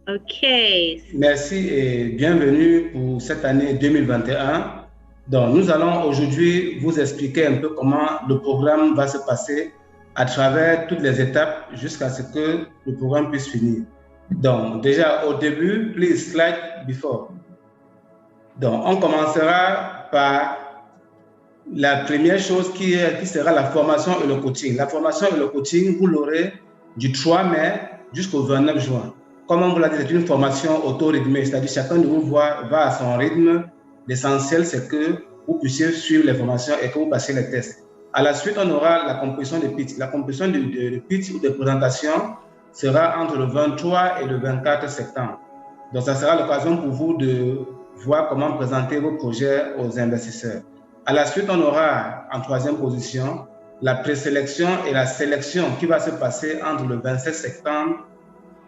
Ok. Merci et bienvenue pour cette année 2021. Donc, nous allons aujourd'hui vous expliquer un peu comment le programme va se passer à travers toutes les étapes jusqu'à ce que le programme puisse finir. Donc, déjà au début, please slide before. Donc, on commencera par la première chose qui sera la formation et le coaching. La formation et le coaching, vous l'aurez du 3 mai jusqu'au 29 juin. Comme on vous l'a dit, c'est une formation auto-rythmée, c'est-à-dire chacun de vous va à son rythme. L'essentiel, c'est que vous puissiez suivre les formations et que vous passiez les tests. À la suite, on aura la composition de pitch. La composition de pitch ou de présentation sera entre le 23 et le 24 septembre. Donc, ça sera l'occasion pour vous de voir comment présenter vos projets aux investisseurs. À la suite, on aura en troisième position la présélection et la sélection qui va se passer entre le 27 septembre,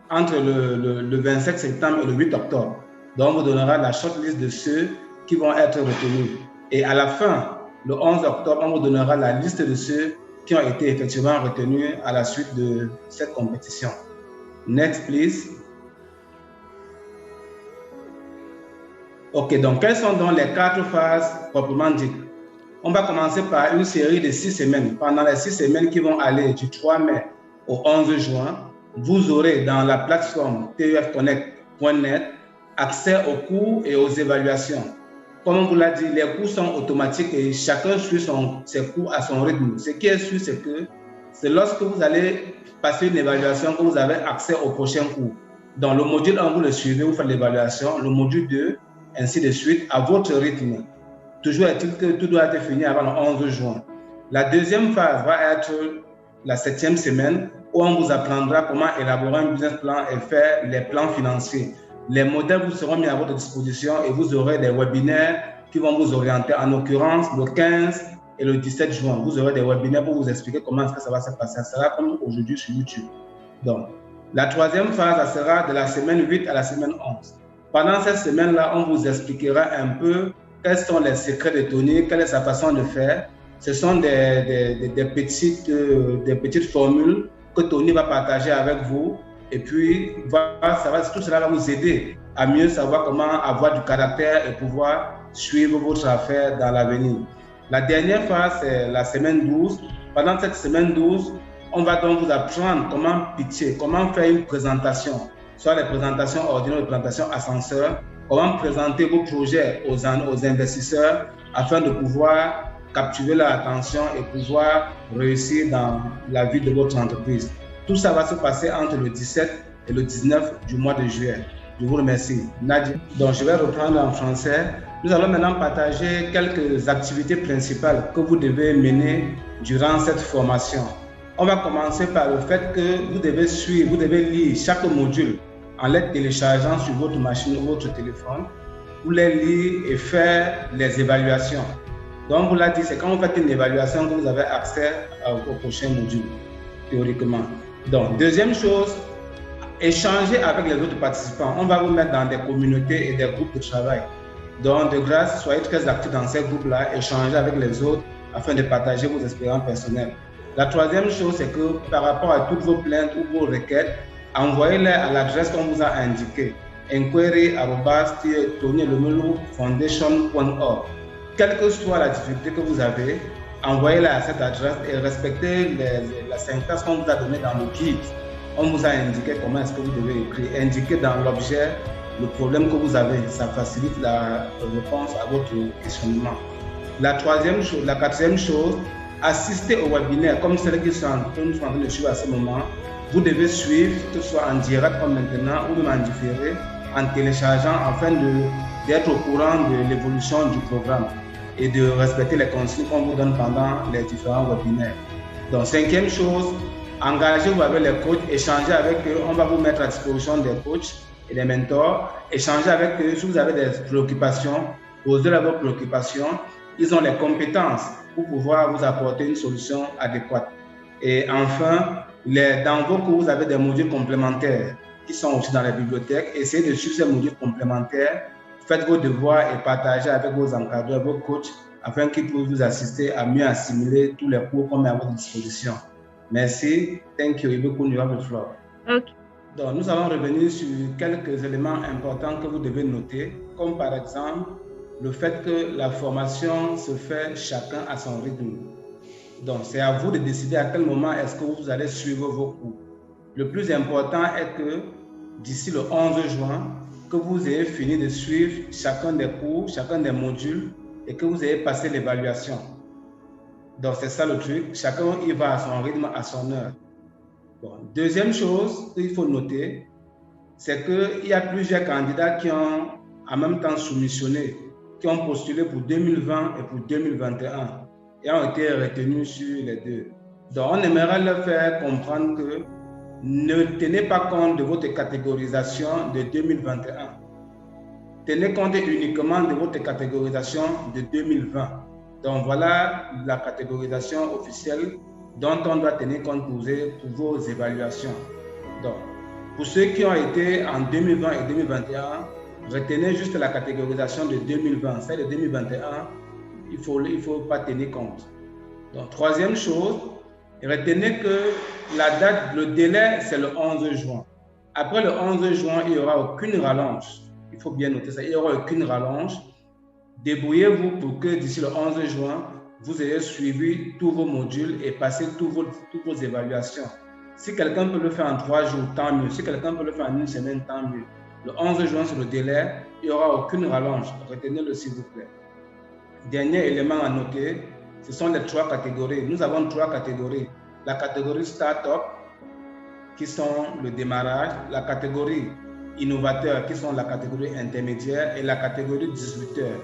le 27 septembre et le 8 octobre. Donc, on vous donnera la shortlist de ceux qui vont être retenus. Et à la fin, le 11 octobre, on vous donnera la liste de ceux qui ont été effectivement retenus à la suite de cette compétition. Next, please. Ok, donc quelles sont donc les 4 phases proprement dites? On va commencer par une série de 6 semaines. Pendant les 6 semaines qui vont aller du 3 mai au 11 juin, vous aurez dans la plateforme tufconnect.net accès aux cours et aux évaluations. Comme on vous l'a dit, les cours sont automatiques et chacun suit ses cours à son rythme. Ce qui est sûr, c'est que c'est lorsque vous allez passer une évaluation que vous avez accès au prochain cours. Dans le module 1, vous le suivez, vous faites l'évaluation. Le module 2, ainsi de suite, à votre rythme. Toujours est-il que tout doit être fini avant le 11 juin. La deuxième phase va être la 7e semaine où on vous apprendra comment élaborer un business plan et faire les plans financiers. Les modèles vous seront mis à votre disposition et vous aurez des webinaires qui vont vous orienter. En l'occurrence, le 15 et le 17 juin, vous aurez des webinaires pour vous expliquer comment est-ce que ça va se passer. Ça sera comme aujourd'hui sur YouTube. Donc, la troisième phase, ça sera de la semaine 8 à la semaine 11. Pendant cette semaine-là, on vous expliquera un peu quels sont les secrets de Tony, quelle est sa façon de faire. Ce sont des petites formules que Tony va partager avec vous. Et puis, tout cela va vous aider à mieux savoir comment avoir du caractère et pouvoir suivre votre affaire dans l'avenir. La dernière phase, c'est la semaine 12. Pendant cette semaine 12, on va donc vous apprendre comment pitcher, comment faire une présentation, soit les présentations ordinaires, les présentations ascenseurs, comment présenter vos projets aux investisseurs afin de pouvoir capturer leur attention et pouvoir réussir dans la vie de votre entreprise. Tout ça va se passer entre le 17 et le 19 du mois de juillet. Je vous remercie. Nadia. Donc, je vais reprendre en français. Nous allons maintenant partager quelques activités principales que vous devez mener durant cette formation. On va commencer par le fait que vous devez lire chaque module en les téléchargeant sur votre machine ou votre téléphone. Vous les lire et faire les évaluations. Donc, vous l'a dit, c'est quand vous faites une évaluation que vous avez accès au prochain module, théoriquement. Donc, deuxième chose, échanger avec les autres participants. On va vous mettre dans des communautés et des groupes de travail. Donc, de grâce, soyez très actifs dans ces groupes-là, échangez avec les autres afin de partager vos expériences personnelles. La troisième chose, c'est que par rapport à toutes vos plaintes ou vos requêtes, envoyez-les à l'adresse qu'on vous a indiquée, inquiry@tonyelomelu-foundation.org. Quelle que soit la difficulté que vous avez, envoyez-la à cette adresse et respectez la syntaxe qu'on vous a donnée dans le guide. On vous a indiqué comment est-ce que vous devez écrire. Indiquez dans l'objet le problème que vous avez. Ça facilite la réponse à votre questionnement. La quatrième chose, assistez au webinaire comme celle qui sont en train de suivre à ce moment. Vous devez suivre, que ce soit en direct comme maintenant ou même en différé, en téléchargeant afin d'être au courant de l'évolution du programme et de respecter les consignes qu'on vous donne pendant les différents webinaires. Donc, cinquième chose, engagez-vous avec les coachs, échangez avec eux. On va vous mettre à disposition des coachs et des mentors. Échangez avec eux. Si vous avez des préoccupations, posez-leur vos préoccupations. Ils ont les compétences pour pouvoir vous apporter une solution adéquate. Et enfin, dans vos cours, vous avez des modules complémentaires qui sont aussi dans la bibliothèque. Essayez de suivre ces modules complémentaires. Faites vos devoirs et partagez avec vos encadreurs, vos coachs, afin qu'ils puissent vous assister à mieux assimiler tous les cours qu'on met à votre disposition. Merci. Thank you. You have the floor. Okay. Donc, nous allons revenir sur quelques éléments importants que vous devez noter, comme par exemple le fait que la formation se fait chacun à son rythme. Donc, c'est à vous de décider à quel moment est-ce que vous allez suivre vos cours. Le plus important est que d'ici le 11 juin, que vous ayez fini de suivre chacun des cours, chacun des modules et que vous ayez passé l'évaluation. Donc, c'est ça le truc. Chacun y va à son rythme, à son heure. Bon. Deuxième chose qu'il faut noter, c'est qu'il y a plusieurs candidats qui ont en même temps soumissionné, qui ont postulé pour 2020 et pour 2021 et ont été retenus sur les deux. Donc, on aimerait leur faire comprendre que ne tenez pas compte de votre catégorisation de 2021. Tenez compte uniquement de votre catégorisation de 2020. Donc, voilà la catégorisation officielle dont on doit tenir compte pour vos évaluations. Donc, pour ceux qui ont été en 2020 et 2021, retenez juste la catégorisation de 2020. Celle de 2021, il faut pas tenir compte. Donc, troisième chose, retenez que la date, le délai, c'est le 11 juin. Après le 11 juin, il n'y aura aucune rallonge. Il faut bien noter ça. Il n'y aura aucune rallonge. Débrouillez-vous pour que d'ici le 11 juin, vous ayez suivi tous vos modules et passé toutes vos évaluations. Si quelqu'un peut le faire en 3 jours, tant mieux. Si quelqu'un peut le faire en une semaine, tant mieux. Le 11 juin, c'est le délai. Il n'y aura aucune rallonge. Retenez-le, s'il vous plaît. Dernier élément à noter, ce sont les 3 catégories. Nous avons 3 catégories. La catégorie Start-up, qui sont le démarrage. La catégorie Innovateur, qui sont la catégorie intermédiaire. Et la catégorie 18 heures,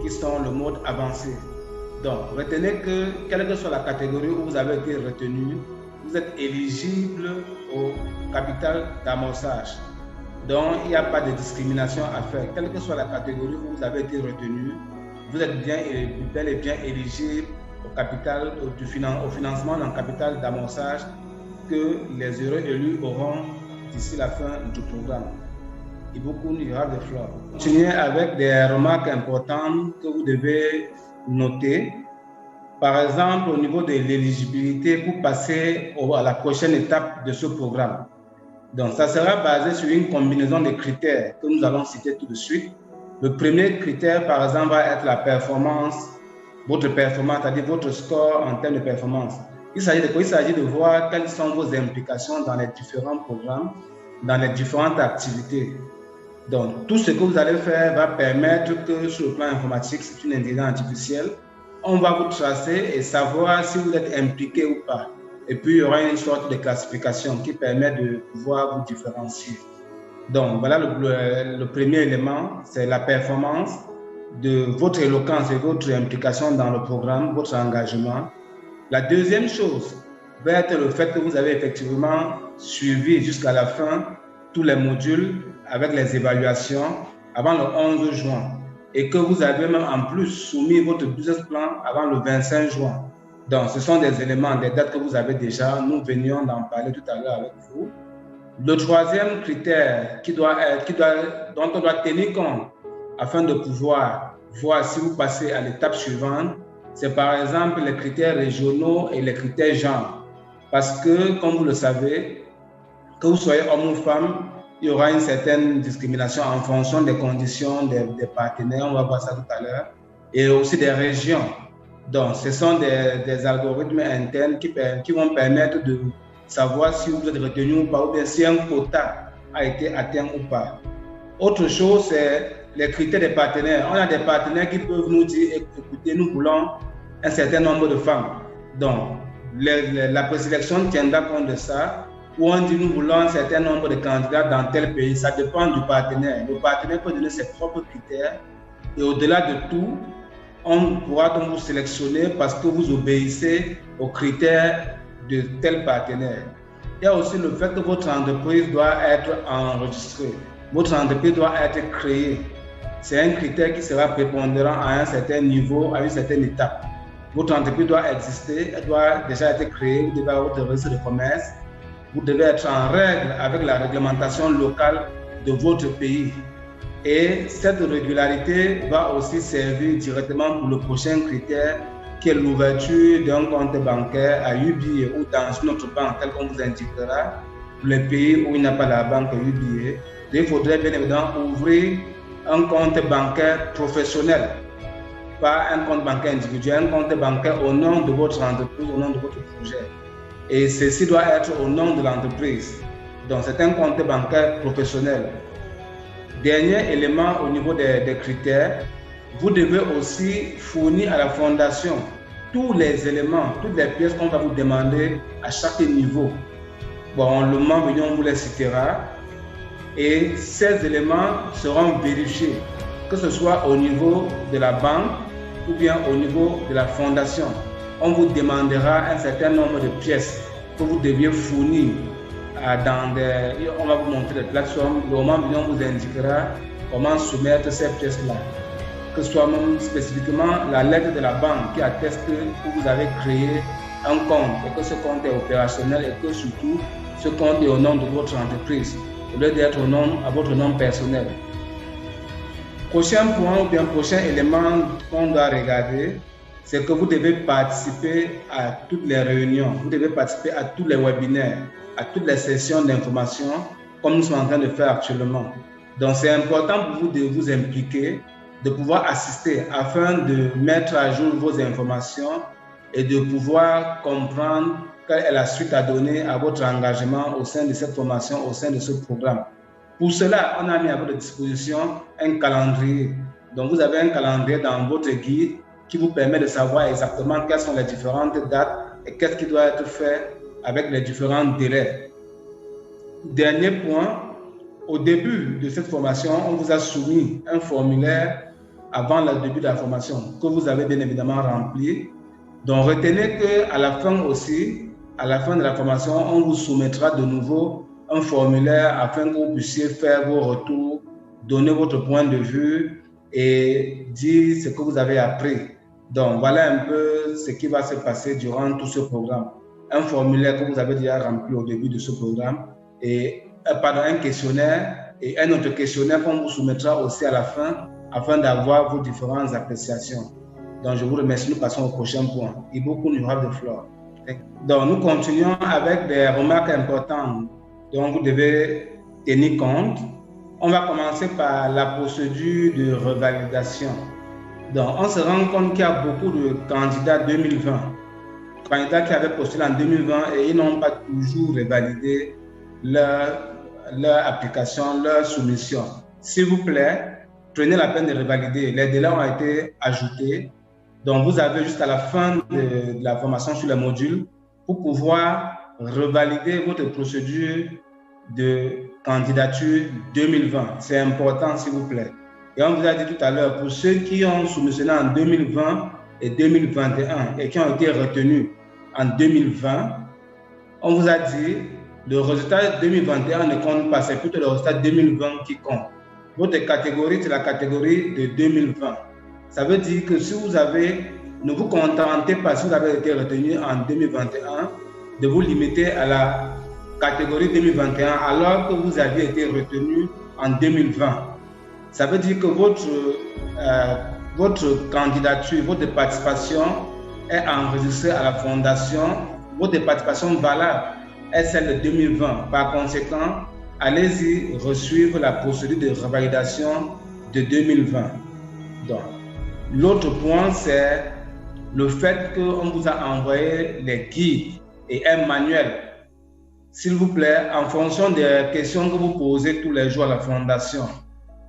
qui sont le mode avancé. Donc, retenez que, quelle que soit la catégorie où vous avez été retenu, vous êtes éligible au capital d'amorçage. Donc, il n'y a pas de discrimination à faire. Quelle que soit la catégorie où vous avez été retenu, vous êtes bel et bien éligible au capital, au financement d'un capital d'amorçage que les heureux élus auront d'ici la fin du programme. Et beaucoup you have the floor. Continuez avec des remarques importantes que vous devez noter. Par exemple, au niveau de l'éligibilité pour passer à la prochaine étape de ce programme. Donc, ça sera basé sur une combinaison de critères que nous allons citer tout de suite. Le premier critère, par exemple, va être la performance, votre performance, c'est-à-dire votre score en termes de performance. Il s'agit de quoi? Il s'agit de voir quelles sont vos implications dans les différents programmes, dans les différentes activités. Donc, tout ce que vous allez faire va permettre que sur le plan informatique, c'est une intelligence artificielle, on va vous tracer et savoir si vous êtes impliqué ou pas. Et puis, il y aura une sorte de classification qui permet de pouvoir vous différencier. Donc, voilà le premier élément, c'est la performance de votre éloquence et votre implication dans le programme, votre engagement. La deuxième chose va être le fait que vous avez effectivement suivi jusqu'à la fin tous les modules avec les évaluations avant le 11 juin et que vous avez même en plus soumis votre business plan avant le 25 juin. Donc, ce sont des éléments, des dates que vous avez déjà. Nous venions d'en parler tout à l'heure avec vous. Le troisième critère dont on doit tenir compte afin de pouvoir voir si vous passez à l'étape suivante, c'est par exemple les critères régionaux et les critères genre. Parce que, comme vous le savez, que vous soyez homme ou femme, il y aura une certaine discrimination en fonction des conditions des partenaires, on va voir ça tout à l'heure, et aussi des régions. Donc, ce sont des algorithmes internes qui vont permettre de savoir si vous êtes retenu ou pas, ou bien si un quota a été atteint ou pas. Autre chose, c'est les critères des partenaires. On a des partenaires qui peuvent nous dire, écoutez, nous voulons un certain nombre de femmes. Donc, la présélection tiendra compte de ça. Où on dit nous voulons un certain nombre de candidats dans tel pays, ça dépend du partenaire. Le partenaire peut donner ses propres critères et au-delà de tout, on pourra donc vous sélectionner parce que vous obéissez aux critères de tel partenaire. Il y a aussi le fait que votre entreprise doit être enregistrée, votre entreprise doit être créée. C'est un critère qui sera prépondérant à un certain niveau, à une certaine étape. Votre entreprise doit exister, elle doit déjà être créée, vous devez avoir votre registre de commerce. Vous devez être en règle avec la réglementation locale de votre pays. Et cette régularité va aussi servir directement pour le prochain critère qui est l'ouverture d'un compte bancaire à UBA ou dans une autre banque telle qu'on vous indiquera. les pays où il n'y a pas la banque UBA, il faudrait bien évidemment ouvrir un compte bancaire professionnel, pas un compte bancaire individuel, un compte bancaire au nom de votre entreprise, au nom de votre projet. Et ceci doit être au nom de l'entreprise. Donc, c'est un compte bancaire professionnel. Dernier élément au niveau des critères, vous devez aussi fournir à la fondation tous les éléments, toutes les pièces qu'on va vous demander à chaque niveau. Bon, le membre on vous les citera. Et ces éléments seront vérifiés, que ce soit au niveau de la banque ou bien au niveau de la fondation. On vous demandera un certain nombre de pièces que vous deviez fournir on va vous montrer les plateformes. Le moment venu, on vous indiquera comment soumettre ces pièces-là. Que ce soit même spécifiquement la lettre de la banque qui atteste que vous avez créé un compte et que ce compte est opérationnel et que surtout ce compte est au nom de votre entreprise au lieu d'être à votre nom personnel. Prochain point ou bien prochain élément qu'on doit regarder, c'est que vous devez participer à toutes les réunions, vous devez participer à tous les webinaires, à toutes les sessions d'information comme nous sommes en train de faire actuellement. Donc c'est important pour vous de vous impliquer, de pouvoir assister afin de mettre à jour vos informations et de pouvoir comprendre quelle est la suite à donner à votre engagement au sein de cette formation, au sein de ce programme. Pour cela, on a mis à votre disposition un calendrier. Donc vous avez un calendrier dans votre guide qui vous permet de savoir exactement quelles sont les différentes dates et qu'est-ce qui doit être fait avec les différents délais. Dernier point, au début de cette formation, on vous a soumis un formulaire avant le début de la formation que vous avez bien évidemment rempli. Donc retenez qu'à la fin aussi, à la fin de la formation, on vous soumettra de nouveau un formulaire afin que vous puissiez faire vos retours, donner votre point de vue et dire ce que vous avez appris. Donc voilà un peu ce qui va se passer durant tout ce programme. Un formulaire que vous avez déjà rempli au début de ce programme et un questionnaire et un autre questionnaire qu'on vous soumettra aussi à la fin afin d'avoir vos différentes appréciations. Donc je vous remercie, nous passons au prochain point. Iboku, you have the floor. Donc nous continuons avec des remarques importantes dont vous devez tenir compte. On va commencer par la procédure de revalidation. Donc on se rend compte qu'il y a beaucoup de candidats 2020, candidats qui avaient postulé en 2020 et ils n'ont pas toujours revalidé leur application, leur soumission. S'il vous plaît, prenez la peine de revalider. Les délais ont été ajoutés. Donc, vous avez jusqu'à la fin de la formation sur les modules pour pouvoir revalider votre procédure de candidature 2020. C'est important, s'il vous plaît. Et on vous a dit tout à l'heure, pour ceux qui ont soumissionné en 2020 et 2021 et qui ont été retenus en 2020, on vous a dit le résultat 2021 ne compte pas, c'est plutôt le résultat 2020 qui compte. Votre catégorie, c'est la catégorie de 2020. Ça veut dire que si vous ne vous contentez pas, si vous avez été retenu en 2021, de vous limiter à la catégorie 2021 alors que vous aviez été retenu en 2020. Ça veut dire que votre candidature, votre participation est enregistrée à la fondation, votre participation valable est celle de 2020. Par conséquent, allez-y resuivre la procédure de revalidation de 2020. Donc, l'autre point, c'est le fait qu'on vous a envoyé les guides et un manuel. S'il vous plaît, en fonction des questions que vous posez tous les jours à la fondation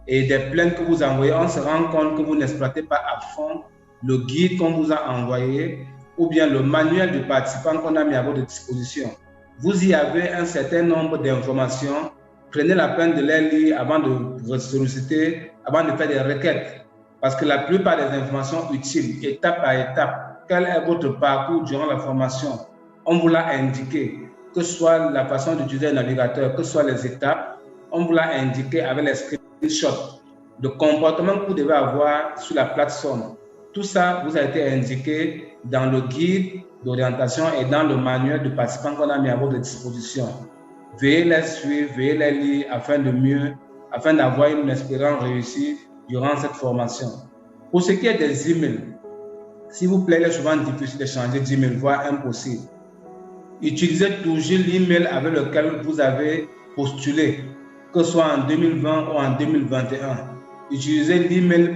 et des plaintes que vous envoyez, on se rend compte que vous n'exploitez pas à fond le guide qu'on vous a envoyé ou bien le manuel du participant qu'on a mis à votre disposition. Vous y avez un certain nombre d'informations. Prenez la peine de les lire avant de solliciter, avant de faire des requêtes. Parce que la plupart des informations utiles, étape par étape, quel est votre parcours durant la formation, on vous l'a indiqué. Que ce soit la façon d'utiliser un navigateur, que ce soit les étapes, on vous l'a indiqué avec les screenshots. Le comportement que vous devez avoir sur la plateforme. Tout ça vous a été indiqué dans le guide d'orientation et dans le manuel de participant qu'on a mis à votre disposition. Veuillez les suivre, veuillez les lire afin d'avoir une expérience réussie durant cette formation. Pour ce qui est des emails, s'il vous plaît, il est souvent difficile de changer d'email, voire impossible. utilisez toujours l'email avec lequel vous avez postulé, que ce soit en 2020 ou en 2021. Utilisez l'email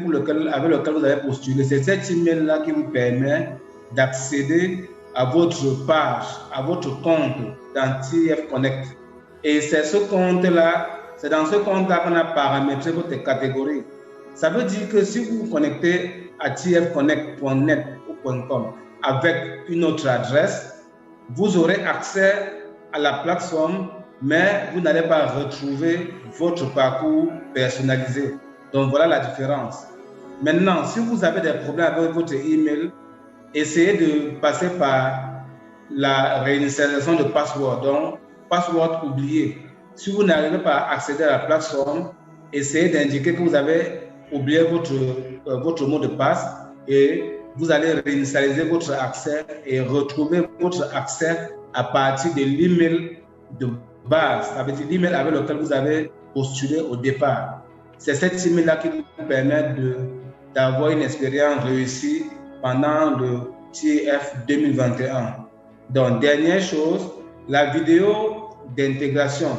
avec lequel vous avez postulé. C'est cet email-là qui vous permet d'accéder à votre page, à votre compte dans TIF Connect. Et c'est ce compte-là, c'est dans ce compte-là qu'on a paramétré votre catégorie. Ça veut dire que si vous vous connectez à tfconnect.net ou .com avec une autre adresse, vous aurez accès à la plateforme, mais vous n'allez pas retrouver votre parcours personnalisé. Donc voilà la différence. Maintenant, si vous avez des problèmes avec votre email, essayez de passer par la réinitialisation de password. Donc, password oublié. Si vous n'arrivez pas à accéder à la plateforme, essayez d'indiquer que vous avez oublié votre mot de passe et vous allez réinitialiser votre accès et retrouver votre accès à partir de l'email de base, avec l'email avec lequel vous avez postulé au départ. C'est cet email-là qui vous permet d'avoir une expérience réussie pendant le TIF 2021. Donc, dernière chose, la vidéo d'intégration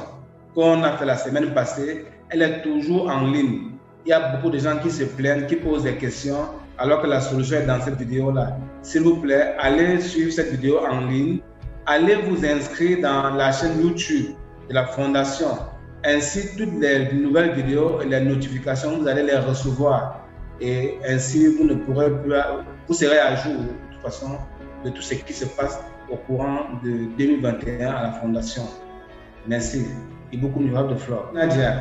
qu'on a fait la semaine passée, elle est toujours en ligne. Il y a beaucoup de gens qui se plaignent, qui posent des questions, alors que la solution est dans cette vidéo-là. S'il vous plaît, allez suivre cette vidéo en ligne. Allez vous inscrire dans la chaîne YouTube de la Fondation. Ainsi, toutes les nouvelles vidéos et les notifications, vous allez les recevoir. Et ainsi, vous serez à jour, de toute façon, de tout ce qui se passe au courant de 2021 à la Fondation. Merci. Et beaucoup de fleurs. Nadia.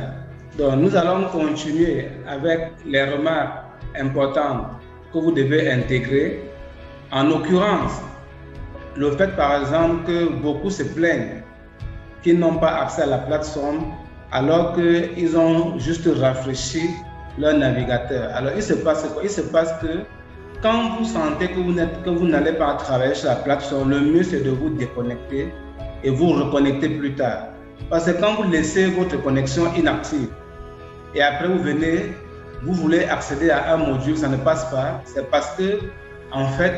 Donc, nous allons continuer avec les remarques importantes que vous devez intégrer. En l'occurrence, le fait par exemple que beaucoup se plaignent qu'ils n'ont pas accès à la plateforme alors qu'ils ont juste rafraîchi leur navigateur. Alors, il se passe quoi? Il se passe que quand vous sentez que vous n'allez pas travailler sur la plateforme, le mieux c'est de vous déconnecter et vous reconnecter plus tard. Parce que quand vous laissez votre connexion inactive et après vous venez, vous voulez accéder à un module, ça ne passe pas. C'est parce que, en fait,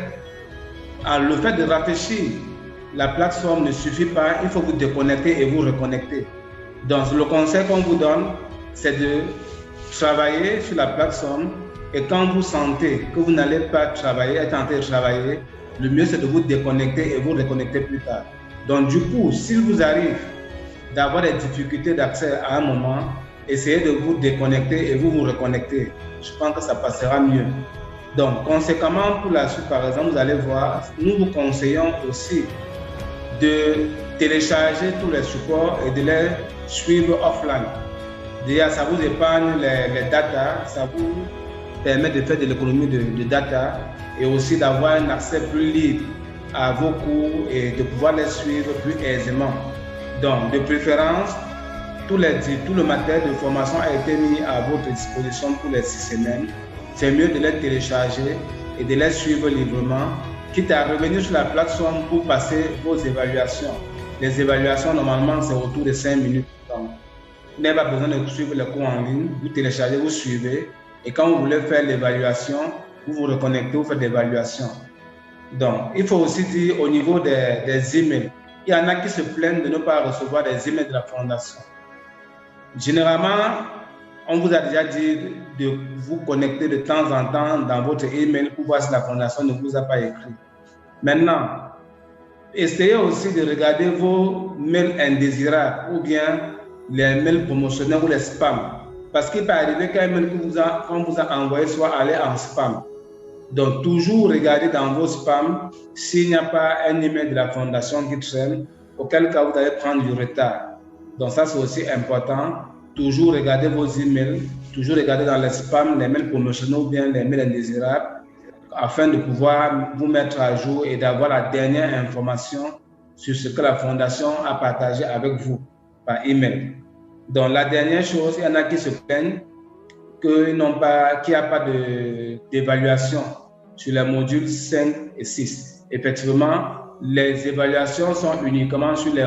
le fait de rafraîchir la plateforme ne suffit pas. Il faut vous déconnecter et vous reconnecter. Donc, le conseil qu'on vous donne, c'est de travailler sur la plateforme. Et quand vous sentez que vous n'allez pas travailler, être en train de travailler, le mieux c'est de vous déconnecter et vous reconnecter plus tard. Donc, du coup, s'il vous arrive d'avoir des difficultés d'accès à un moment, essayez de vous déconnecter et vous vous reconnecter. Je pense que ça passera mieux. Donc, conséquemment, pour la suite, par exemple, vous allez voir, nous vous conseillons aussi de télécharger tous les supports et de les suivre offline. Déjà, ça vous épargne les data, ça vous permet de faire de l'économie de data et aussi d'avoir un accès plus libre à vos cours et de pouvoir les suivre plus aisément. Donc, de préférence, tout le matériel de formation a été mis à votre disposition pour les 6 semaines. C'est mieux de les télécharger et de les suivre librement, quitte à revenir sur la plateforme pour passer vos évaluations. Les évaluations, normalement, c'est autour de 5 minutes. Donc, vous n'avez pas besoin de suivre les cours en ligne. Vous téléchargez, vous suivez. Et quand vous voulez faire l'évaluation, vous vous reconnectez, vous faites l'évaluation. Donc, il faut aussi dire au niveau des emails, il y en a qui se plaignent de ne pas recevoir des emails de la Fondation. Généralement, on vous a déjà dit de vous connecter de temps en temps dans votre email pour voir si la Fondation ne vous a pas écrit. Maintenant, essayez aussi de regarder vos mails indésirables ou bien les mails promotionnels ou les spams. Parce qu'il peut arriver qu'un mail qu'on vous a envoyé soit allé en spam. Donc, toujours regardez dans vos spams s'il n'y a pas un email de la Fondation qui traîne, auquel cas vous allez prendre du retard. Donc, ça, c'est aussi important. Toujours regarder vos emails, toujours regarder dans les spams, les mails promotionnels ou bien les mails indésirables, afin de pouvoir vous mettre à jour et d'avoir la dernière information sur ce que la Fondation a partagé avec vous par email. Donc, la dernière chose, il y en a qui se plaignent qu'il n'y a pas d'évaluation sur les modules 5 et 6. Effectivement, les évaluations sont uniquement sur les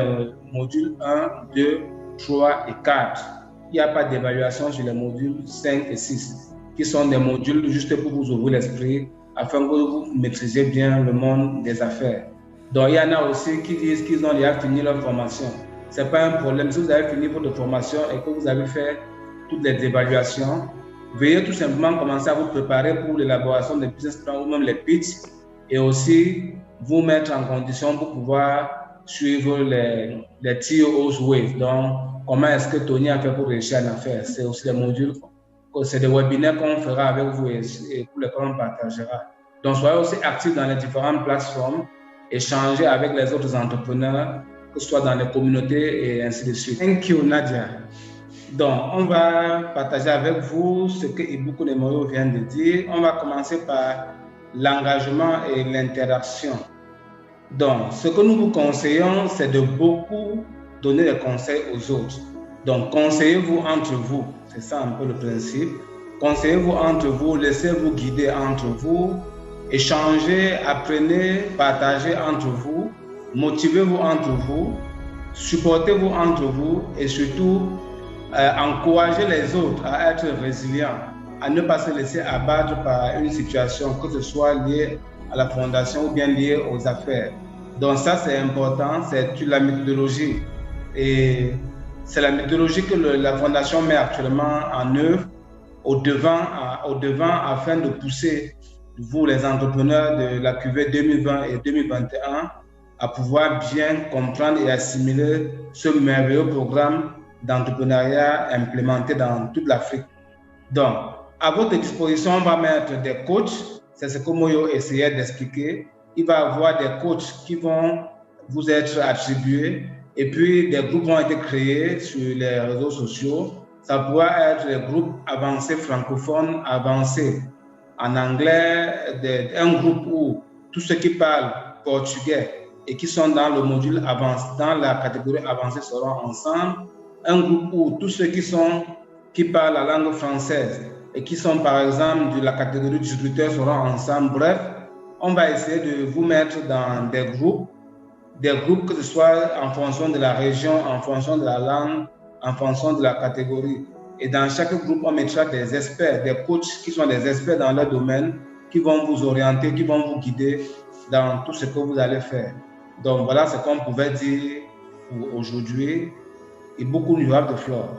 modules 1, 2, 3 et 4. Il n'y a pas d'évaluation sur les modules 5 et 6, qui sont des modules juste pour vous ouvrir l'esprit, afin que vous maîtrisiez bien le monde des affaires. Donc, il y en a aussi qui disent qu'ils ont déjà fini leur formation. Ce n'est pas un problème. Si vous avez fini votre formation et que vous avez fait toutes les évaluations, veuillez tout simplement commencer à vous préparer pour l'élaboration des business plans ou même les pitchs et aussi vous mettre en condition pour pouvoir suivre les TO's Wave. Donc, comment est-ce que Tony a fait pour réussir à faire? C'est aussi des modules, c'est des webinaires qu'on fera avec vous et pour lesquels on partagera. Donc, soyez aussi actifs dans les différentes plateformes, échangez avec les autres entrepreneurs, que ce soit dans les communautés et ainsi de suite. Thank you, Nadia. Donc, on va partager avec vous ce que Ibuku Nemoyo vient de dire. On va commencer par l'engagement et l'interaction. Donc, ce que nous vous conseillons, c'est de beaucoup donner des conseils aux autres. Donc, conseillez-vous entre vous. C'est ça un peu le principe. Conseillez-vous entre vous, laissez-vous guider entre vous, échangez, apprenez, partagez entre vous, motivez-vous entre vous, supportez-vous entre vous et surtout, encouragez les autres à être résilients, à ne pas se laisser abattre par une situation, que ce soit liée à la fondation ou bien liée aux affaires. Donc ça, c'est important, c'est la méthodologie. Et c'est la méthodologie que la fondation met actuellement en œuvre au devant afin de pousser vous, les entrepreneurs de la QV 2020 et 2021, à pouvoir bien comprendre et assimiler ce merveilleux programme d'entrepreneuriat implémenté dans toute l'Afrique. Donc, à votre disposition, on va mettre des coachs. C'est ce que Moyo essayait d'expliquer. Il va y avoir des coachs qui vont vous être attribués et puis des groupes vont être créés sur les réseaux sociaux. Ça pourra être des groupes avancés francophones, avancés en anglais, un groupe où tous ceux qui parlent portugais et qui sont dans le module avancé, dans la catégorie avancée seront ensemble. Un groupe où tous ceux qui parlent la langue française et qui sont par exemple de la catégorie distributeur seront ensemble. Bref, on va essayer de vous mettre dans des groupes que ce soit en fonction de la région, en fonction de la langue, en fonction de la catégorie. Et dans chaque groupe, on mettra des experts, des coachs qui sont des experts dans leur domaine, qui vont vous orienter, qui vont vous guider dans tout ce que vous allez faire. Donc voilà ce qu'on pouvait dire pour aujourd'hui. Et beaucoup de floor.